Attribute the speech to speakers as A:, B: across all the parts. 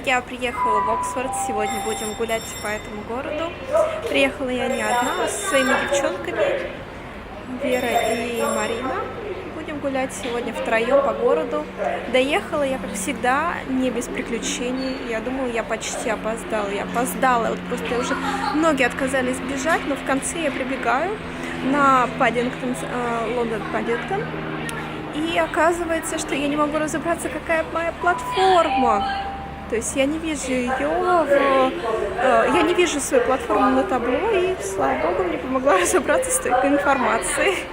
A: Я приехала в Оксфорд, сегодня будем гулять по этому городу. Приехала я не одна, а со своими девчонками, Вера и Марина. Будем гулять сегодня втроем по городу. Доехала я, как всегда, не без приключений. Я думала, я почти опоздала. Я опоздала, вот просто уже многие отказались бежать, но в конце я прибегаю на Паддингтон, Лондон Паддингтон. И оказывается, что я не могу разобраться, какая моя платформа. То есть я не вижу ее, я не вижу свою платформу на табло, и, слава богу, мне помогла разобраться с той информацией.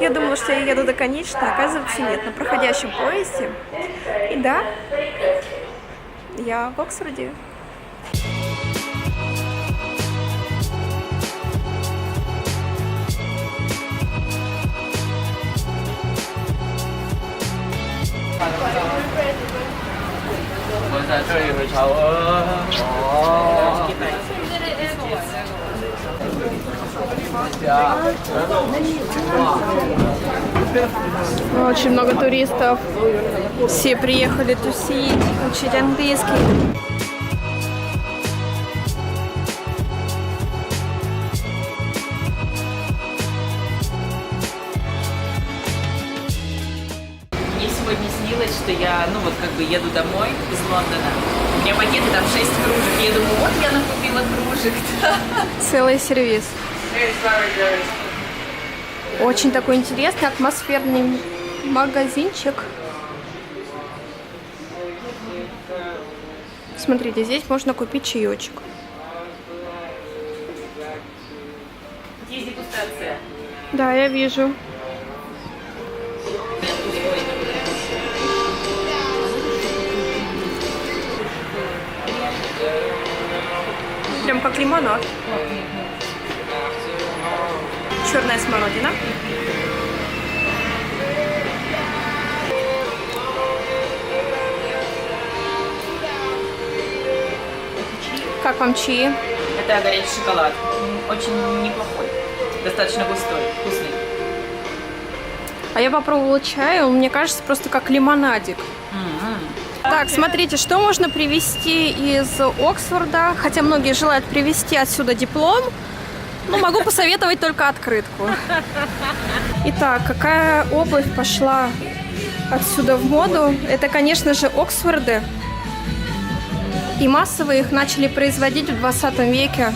A: Я думала, что я еду до конечной, оказывается, нет, на проходящем поезде. И да, я в Оксфорде. Очень много туристов. Все приехали тусить, учить английский.
B: Мне сегодня снилось, что я, еду домой из Лондона. У меня пакеты там 6 кружек. Я думаю, вот я накупила кружек.
A: Целый сервис. Очень такой интересный, атмосферный магазинчик. Смотрите, здесь можно купить чаечек.
B: Есть дегустация.
A: Да, я вижу. Прям как лимонад. Черная смородина. Как вам чаи?
B: Это горячий шоколад. Очень неплохой. Достаточно густой, вкусный.
A: А я попробовала чай, он, мне кажется, просто как лимонадик. Так, смотрите, что можно привезти из Оксфорда, хотя многие желают привезти отсюда диплом, но могу посоветовать только открытку. Итак, какая обувь пошла отсюда в моду? Это, конечно же, Оксфорды. И массово их начали производить в 20 веке.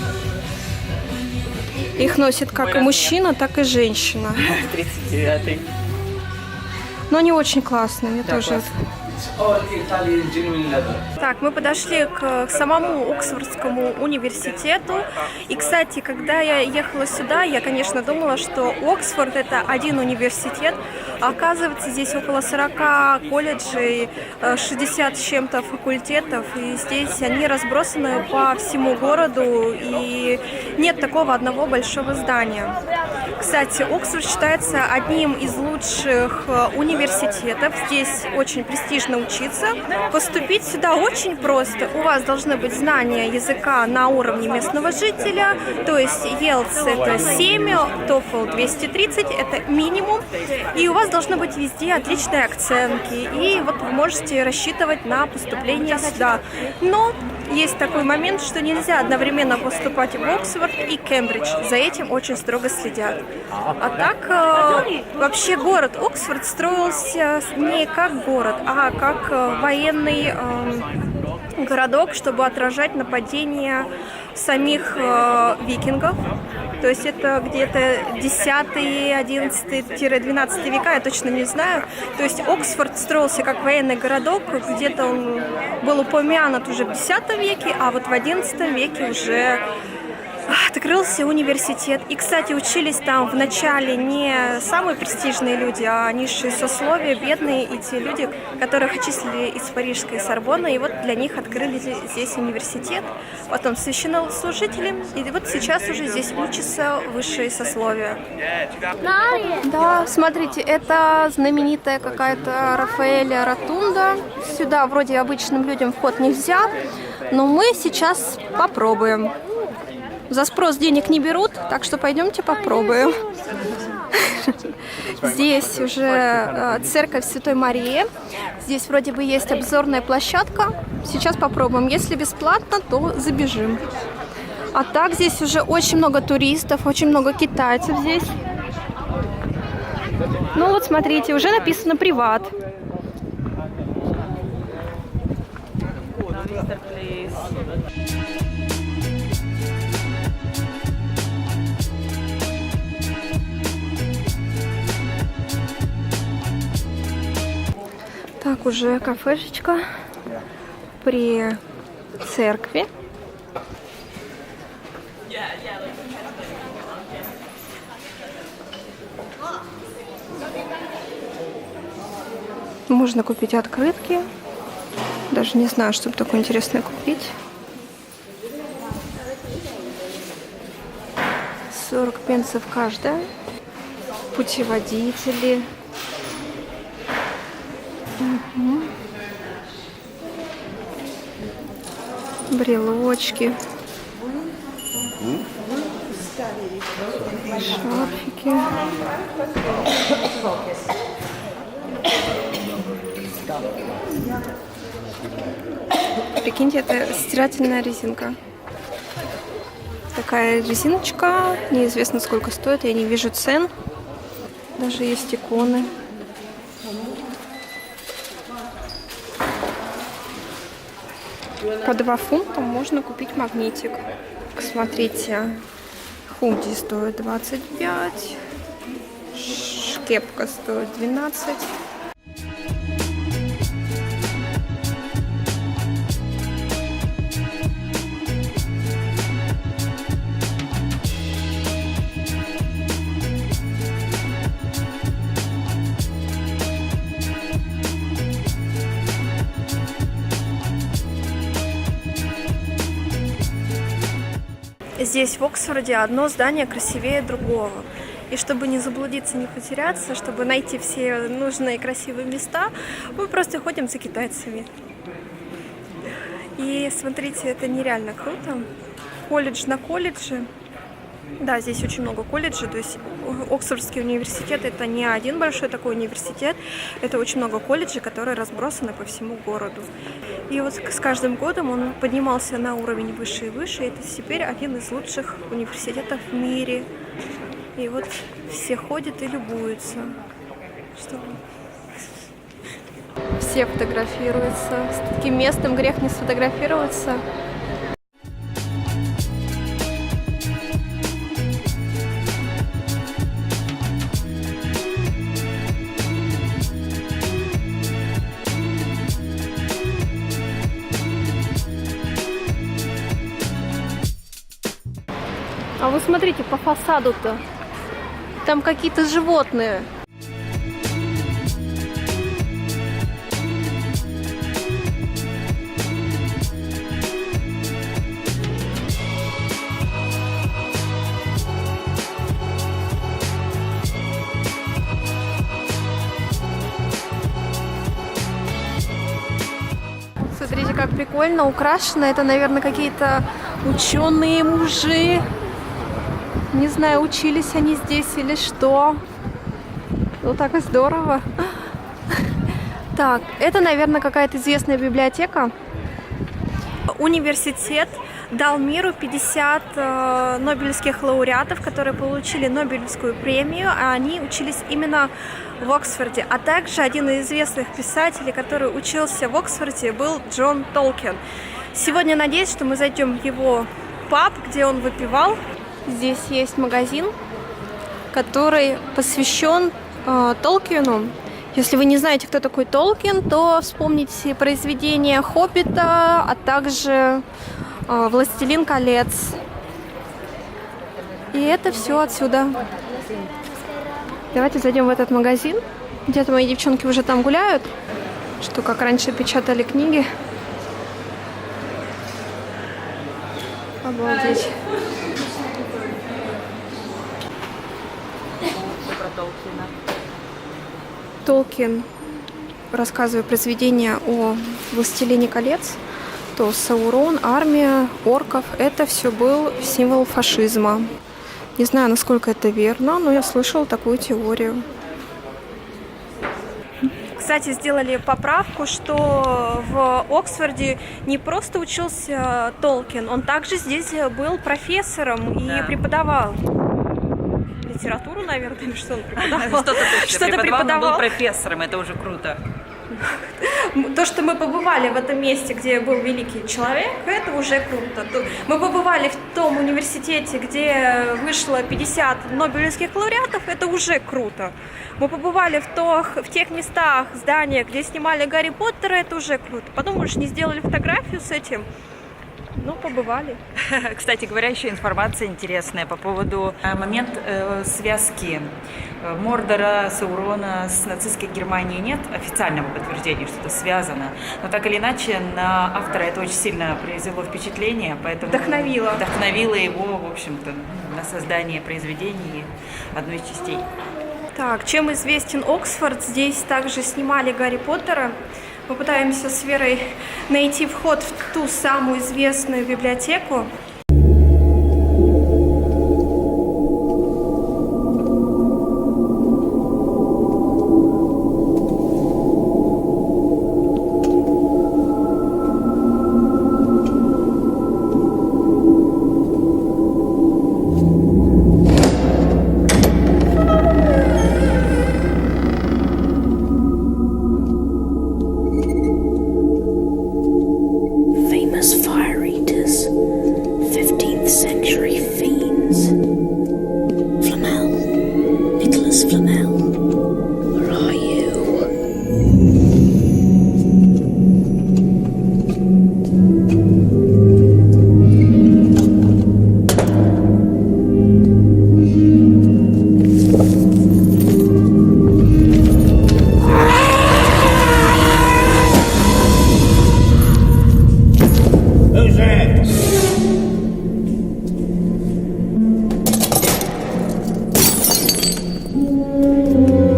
A: Их носит как и мужчина, так и женщина.
B: 39-й.
A: Но они очень классные, мне тоже. Так, мы подошли к самому Оксфордскому университету. И, кстати, когда я ехала сюда, я, конечно, думала, что Оксфорд — это один университет. А оказывается, здесь около 40 колледжей, 60 с чем-то факультетов. И здесь они разбросаны по всему городу. И нет такого одного большого здания. Кстати, Оксфорд считается одним из лучших университетов. Здесь очень престижно учиться. Поступить сюда очень просто. У вас должны быть знания языка на уровне местного жителя, то есть IELTS это 7, TOEFL 230, это минимум. И у вас должны быть везде отличные оценки. И вот вы можете рассчитывать на поступление сюда. Но есть такой момент, что нельзя одновременно поступать в Оксфорд и Кембридж. За этим очень строго следят. А так, вообще город Оксфорд строился не как город, а как военный городок, чтобы отражать нападения самих викингов. То есть это где-то 10-11-12 века, я точно не знаю. То есть Оксфорд строился как военный городок, где-то он был упомянут уже в X веке, а вот в XI веке уже открылся университет. И, кстати, учились там вначале не самые престижные люди, а низшие сословия, бедные, и те люди, которых отчислили из Парижской Сорбонны. И вот для них открыли здесь университет. Потом священнослужители. И вот сейчас уже здесь учатся высшие сословия. Да, смотрите, это знаменитая какая-то Рафаэля Ротунда. Сюда вроде обычным людям вход нельзя, но мы сейчас попробуем. За спрос денег не берут, так что пойдемте попробуем. Здесь уже церковь Святой Марии. Здесь вроде бы есть обзорная площадка. Сейчас попробуем. Если бесплатно, то забежим. А так здесь уже очень много туристов, очень много китайцев здесь. Ну вот смотрите, уже написано «Приват». Так, уже кафешечка при церкви. Можно купить открытки. Даже не знаю, что такое интересное купить. 40 пенсов каждая. Путеводители. Угу. Брелочки. Шарфики. Прикиньте, это стирательная резинка. Такая резиночка. Неизвестно, сколько стоит. Я не вижу цен. Даже есть иконы. По 2 фунта можно купить магнитик. Смотрите, худи стоит 25. Кепка стоит 12. Здесь, в Оксфорде, одно здание красивее другого. И чтобы не заблудиться, не потеряться, чтобы найти все нужные красивые места, мы просто ходим за китайцами. И смотрите, это нереально круто. Колледж на колледже. Да, здесь очень много колледжей, то есть Оксфордский университет — это не один большой такой университет, это очень много колледжей, которые разбросаны по всему городу. И вот с каждым годом он поднимался на уровень выше и выше, и это теперь один из лучших университетов в мире. И вот все ходят и любуются. Что? Все фотографируются. С таким местом грех не сфотографироваться. А вы смотрите по фасаду-то. Там какие-то животные. Смотрите, как прикольно украшено. Это, наверное, какие-то ученые мужи. Не знаю, учились они здесь или что. Вот так и здорово. Так, это, наверное, какая-то известная библиотека. Университет дал миру 50 нобелевских лауреатов, которые получили Нобелевскую премию, а они учились именно в Оксфорде. А также один из известных писателей, который учился в Оксфорде, был Джон Толкин. Сегодня надеюсь, что мы зайдем в его паб, где он выпивал. Здесь есть магазин, который посвящен Толкину. Если вы не знаете, кто такой Толкин, то вспомните произведения «Хоббита», а также «Властелин колец». И это все отсюда. Давайте зайдем в этот магазин. Где-то мои девчонки уже там гуляют, что как раньше печатали книги. Обалдеть. Толкин, рассказывая произведения о «Властелине колец», то Саурон, армия, орков — это все был символ фашизма. Не знаю, насколько это верно, но я слышала такую теорию. Кстати, сделали поправку, что в Оксфорде не просто учился Толкин, он также здесь был профессором и преподавал. Литературу, наверное, что он преподавал?
B: Что-то точно.
A: Что-то
B: преподавал. Он был профессором, это уже круто.
A: То, что мы побывали в этом месте, где был великий человек, это уже круто. Мы побывали в том университете, где вышло 50 нобелевских лауреатов, это уже круто. Мы побывали в тех местах, зданиях, где снимали Гарри Поттера, это уже круто. Потом уж не сделали фотографию с этим. Ну, побывали.
B: Кстати говоря, еще информация интересная по поводу момента связки Мордора, Саурона с нацистской Германией. Нет официального подтверждения, что это связано. Но так или иначе, на автора это очень сильно произвело впечатление, поэтому вдохновило его, в общем-то, на создание произведений одной из частей.
A: Так, чем известен Оксфорд? Здесь также снимали Гарри Поттера. Попытаемся с Верой найти вход в ту самую известную библиотеку.
C: Fire eaters, 15th century fiends. Flamel, Nicholas Flamel, where are you?
D: Who's there?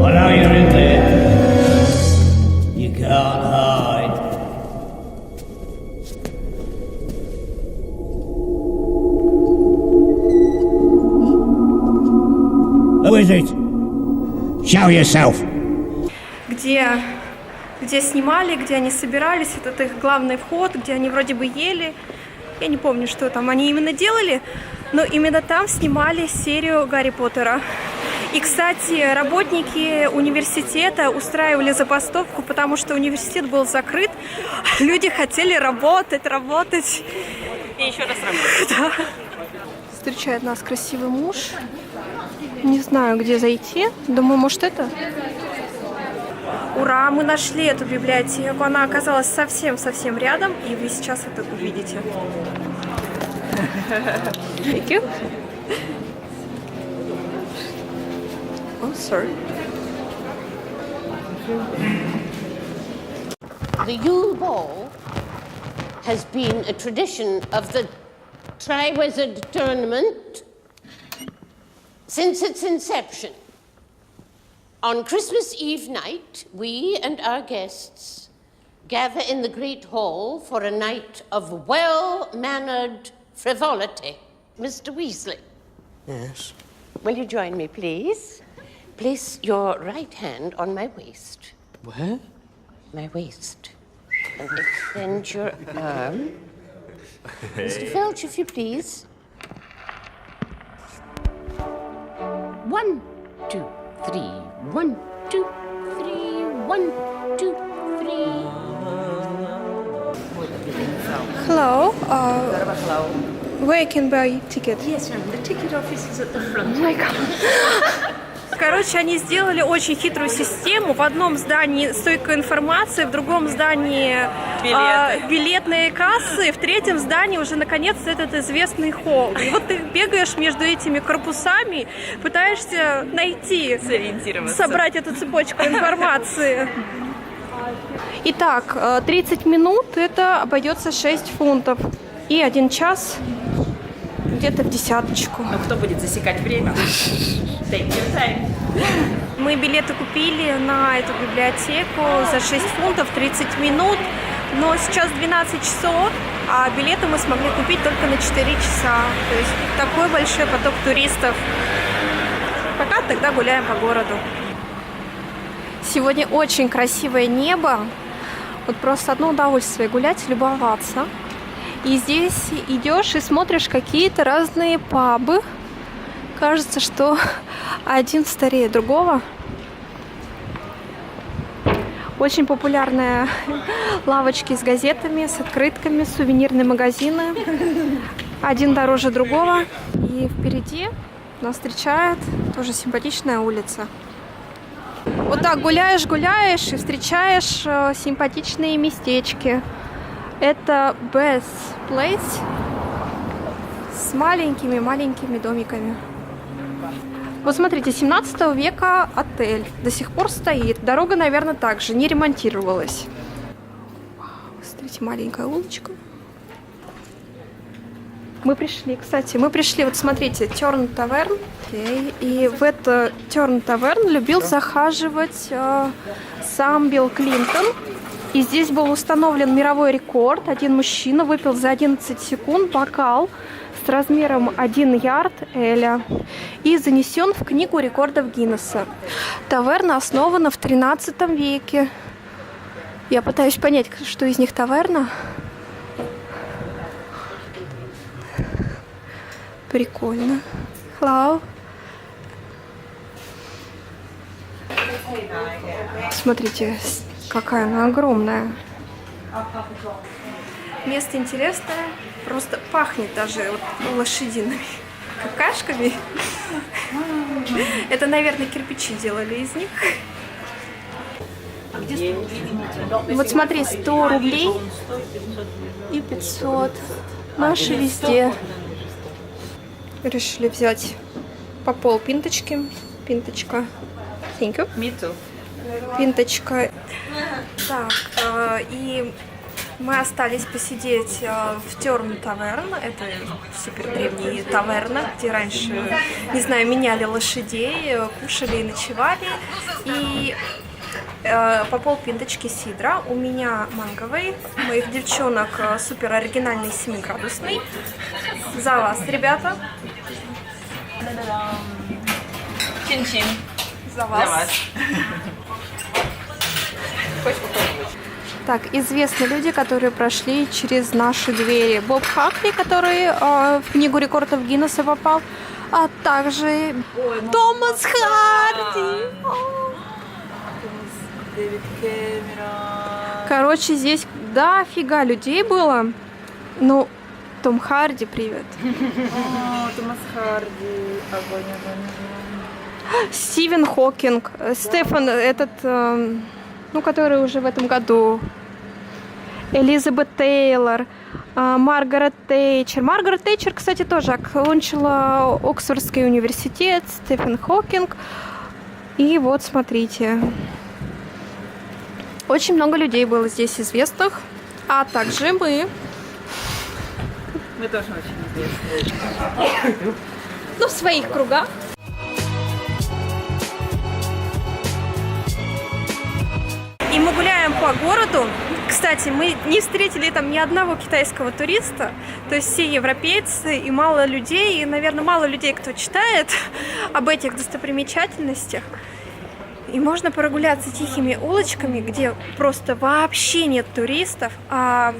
D: I know you're in there. You can't hide. Who is it? Show yourself.
A: Где снимали, где они собирались, этот их главный вход, где они вроде бы ели. Я не помню, что там они именно делали, но именно там снимали серию Гарри Поттера. И, кстати, работники университета устраивали забастовку, потому что университет был закрыт, люди хотели работать.
B: И еще раз работать.
A: Да. Встречает нас красивый муж. Не знаю, где зайти. Думаю, может, это... Ура, мы нашли эту библиотеку. Она оказалась совсем рядом, и вы сейчас это увидите. Thank you. Oh, sorry.
C: The Yule Ball has been a tradition of the Triwizard Tournament since its inception. On Christmas Eve night, we and our guests gather in the Great Hall for a night of well-mannered frivolity. Mr. Weasley.
E: Yes.
C: Will you join me, please? Place your right hand on my waist.
E: Where?
C: My waist. And extend your arm. Mr. Filch, if you please. 1, 2, 3. 1, 2, 3. 1, 2, 3.
A: Hello.
B: Hello.
A: Where I can buy ticket?
C: Yes, ma'am. The ticket office is at the front.
A: Короче, они сделали очень хитрую систему. В одном здании стойкая информация, в другом здании билетные кассы, в третьем здании уже наконец-то этот известный холл. И вот ты бегаешь между этими корпусами, пытаешься найти, собрать эту цепочку информации. Итак, 30 минут это обойдется 6 фунтов. И 1 час где-то в десяточку.
B: Ну, кто будет засекать время? Take your time.
A: Мы билеты купили на эту библиотеку за 6 фунтов 30 минут, но сейчас 12 часов, а билеты мы смогли купить только на 4 часа. То есть такой большой поток туристов. Пока тогда гуляем по городу. Сегодня очень красивое небо. Вот просто одно удовольствие гулять, любоваться. И здесь идешь и смотришь какие-то разные пабы. Кажется, что один старее другого. Очень популярные лавочки с газетами, с открытками, сувенирные магазины. Один дороже другого. И впереди нас встречает тоже симпатичная улица. Вот так гуляешь и встречаешь симпатичные местечки. Это Best Place с маленькими домиками. Вот смотрите, 17 века отель до сих пор стоит. Дорога, наверное, также не ремонтировалась. Смотрите, маленькая улочка. Мы пришли, вот смотрите, Turn Tavern. И в это Turn Tavern любил захаживать сам Билл Клинтон. И здесь был установлен мировой рекорд. Один мужчина выпил за 11 секунд бокал с размером 1 ярд эля и занесен в книгу рекордов Гиннесса. Таверна основана в 13 веке. Я пытаюсь понять, что из них таверна. Прикольно. Hello. Смотрите, какая она огромная. Место интересное. Просто пахнет даже вот лошадиными какашками. Это, наверное, кирпичи делали из них. Вот смотри, 100 рублей и 500. Наши везде. Решили взять по полпинточки. Пинточка. Thank you.
B: Me too.
A: Пинточка. Так, и мы остались посидеть в Turn Tavern. Это супер древняя таверна, где раньше, не знаю, меняли лошадей, кушали и ночевали. И по полпинточки сидра. У меня манговый, у моих девчонок супер оригинальный 7-градусный. За вас, ребята.
B: Чин-чин.
A: За вас. Так, известны люди, которые прошли через наши двери. Боб Хакли, который в книгу рекордов Гиннесса попал, а также Томас Харди.
B: Дэвид Кэмерон.
A: Короче, здесь дофига людей было. Ну, Том Харди, привет.
B: О, Томас Харди. Огонь.
A: Стивен Хокинг. Стефан, этот, который уже в этом году. Элизабет Тейлор. Маргарет Тэтчер. Маргарет Тэтчер, кстати, тоже окончила Оксфордский университет. Стефан Хокинг. И вот, смотрите. Очень много людей было здесь известных. А также мы.
B: Мы тоже очень известны.
A: Ну, в своих кругах. И мы гуляем по городу. Кстати, мы не встретили там ни одного китайского туриста. То есть все европейцы и мало людей. И, наверное, мало людей, кто читает об этих достопримечательностях. И можно прогуляться тихими улочками, где просто вообще нет туристов, а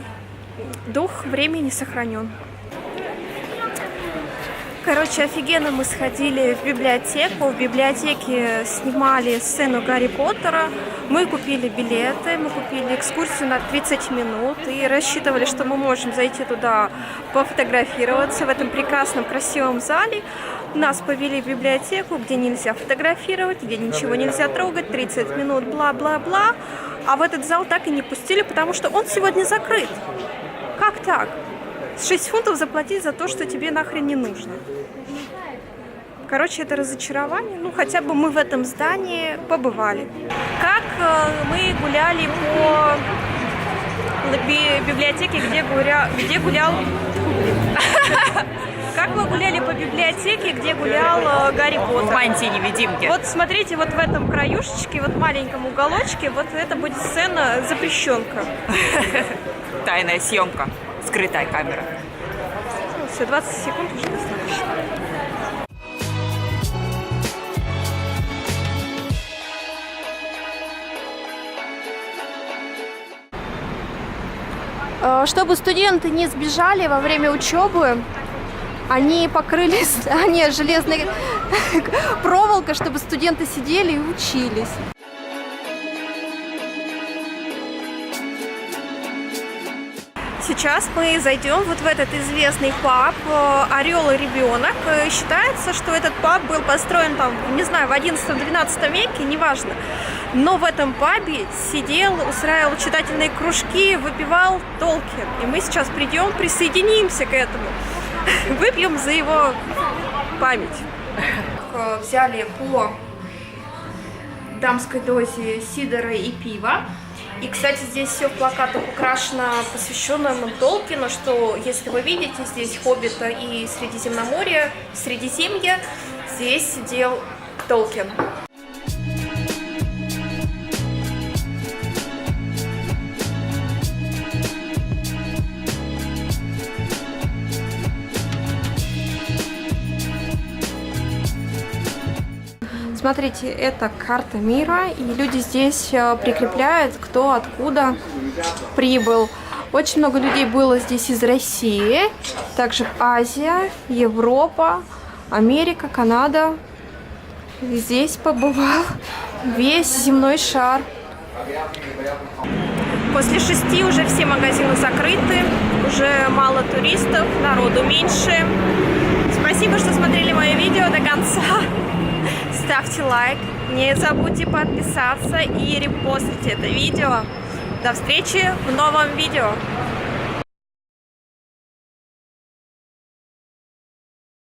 A: дух времени сохранен. Короче, офигенно мы сходили в библиотеку. В библиотеке снимали сцену Гарри Поттера. Мы купили билеты, мы купили экскурсию на 30 минут и рассчитывали, что мы можем зайти туда пофотографироваться в этом прекрасном, красивом зале. Нас повели в библиотеку, где нельзя фотографировать, где ничего нельзя трогать, 30 минут, бла-бла-бла. А в этот зал так и не пустили, потому что он сегодня закрыт. Как так? 6 фунтов заплатить за то, что тебе нахрен не нужно. Короче, это разочарование. Ну, хотя бы мы в этом здании побывали. Как мы гуляли по библиотеке, где гулял... Как мы гуляли по библиотеке, где гулял Гарри Поттер?
B: В мантии-невидимки.
A: Вот смотрите, вот в этом краюшечке, вот в маленьком уголочке, вот это будет сцена запрещенка.
B: Тайная съемка. скрытая камера.
A: Все, 20 секунд уже достаточно. Чтобы студенты не сбежали во время учебы, они покрыли здание железной проволокой, чтобы студенты сидели и учились. Сейчас мы зайдем вот в этот известный паб «Орел и ребенок». Считается, что этот паб был построен там, не знаю, в 11-12 веке, неважно. Но в этом пабе сидел, устраивал читательные кружки, выпивал Толкин. И мы сейчас придем, присоединимся к этому. Выпьем за его память. Взяли по дамской дозе сидора и пива. И, кстати, здесь все в плакатах украшено, посвященному Толкину, что, если вы видите, здесь «Хоббита» и «Средиземноморье», «Средиземье», здесь сидел Толкин. Смотрите, это карта мира, и люди здесь прикрепляют, кто откуда прибыл. Очень много людей было здесь из России, также Азия, Европа, Америка, Канада. Здесь побывал весь земной шар. После 6 уже все магазины закрыты, уже мало туристов, народу меньше. Спасибо, что смотрели мое видео до конца. Ставьте лайк, не забудьте подписаться и репостить это видео. До встречи в новом видео.